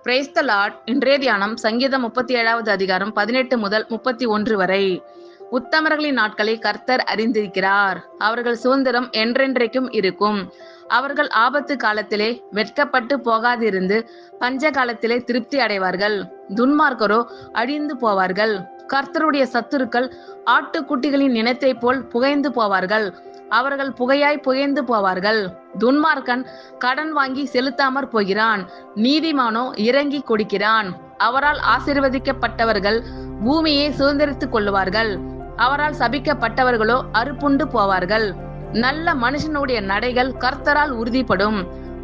Praise the Lord. இன்றைய தியானம் சங்கீதம் 37வது அதிகாரம் 18 முதல் 31 வரை. உத்தமர்களின் நாட்களை கர்த்தர் அறிந்திருக்கிறார். அவர்கள் சுதந்திரம் என்றென்றைக்கும் இருக்கும். அவர்கள் ஆபத்து காலத்திலே வெட்கப்பட்டு போகாதிருந்து பஞ்ச காலத்திலே திருப்தி அடைவார்கள். துன்மார்க்கரோ அழிந்து போவார்கள். கர்த்தருடைய சத்துருக்கள் ஆட்டுக்குட்டிகளின் இனத்தை போல் புகைந்து போவார்கள். அவர்கள் புகையாய் புகைந்து போவார்கள். துன்மார்க்கன் கடன் வாங்கி செலுத்தாமற் போகிறான். நீதிமானோ இறங்கி கொடுக்கிறான். அவரால் ஆசீர்வதிக்கப்பட்டவர்கள் பூமியை சுதந்திரித்துக் கொள்ளுவார்கள். அவரால் சபிக்கப்பட்டவர்களோ அறுப்புண்டு போவார்கள். நல்ல மனுஷனுடைய நடைகள் கர்த்தரால் உறுதிப்படும்.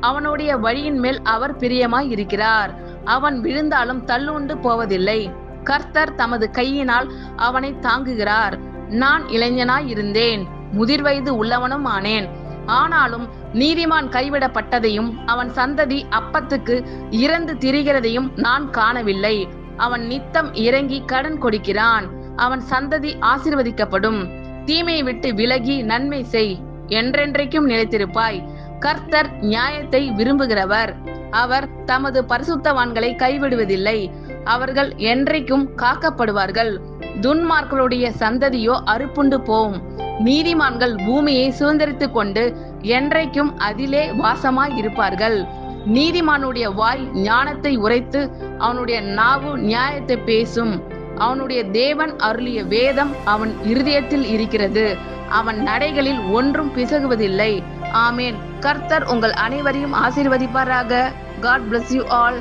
அவனுடைய வழியின் மேல் அவர் பிரியமாய் இருக்கிறார். அவன் விழுந்தாலும் தள்ளுண்டு போவதில்லை. கர்த்தர் தமது கையினால் அவனை தாங்குகிறார். நான் இளைஞனாய் இருந்தேன், முதிர் வயது உள்ளவனும் ஆனேன். ஆனாலும் நீதிமான் கைவிடப்பட்டதையும் அவன் சந்ததி அப்பத்துக்கு இறந்து திரிகிறதையும் நான் காணவில்லை. அவன் நித்தம் இறங்கி கடன் கொடுக்கிறான். அவன் சந்ததி ஆசீர்வதிக்கப்படும். தீமையை விட்டு விலகி நன்மை செய், என்றென்றைக்கும் நிலைத்திருப்பாய். கர்த்தர் நியாயத்தை விரும்புகிறவர். அவர் தமது பரிசுத்தவான்களை கைவிடுவதில்லை. அவர்கள் என்றைக்கும் காக்கப்படுவார்கள். துன்மார்களுடைய சந்ததியோ அறுப்புண்டு போம். நீதிமான்கள் பூமியை சுதந்திரித்துக் கொண்டு என்றைக்கும் அதிலே வாசமாய் இருப்பார்கள். நீதிமானுடைய வாய் ஞானத்தை உரைத்து அவனுடைய நாவு நியாயத்தை பேசும். அவனுடைய தேவன் அருளிய வேதம் அவன் இருதயத்தில் இருக்கிறது. அவன் நடைகளில் ஒன்றும் பிசகுவதில்லை. ஆமேன். கர்த்தர் உங்கள் அனைவரையும் ஆசீர்வதிப்பாராக. God bless you all.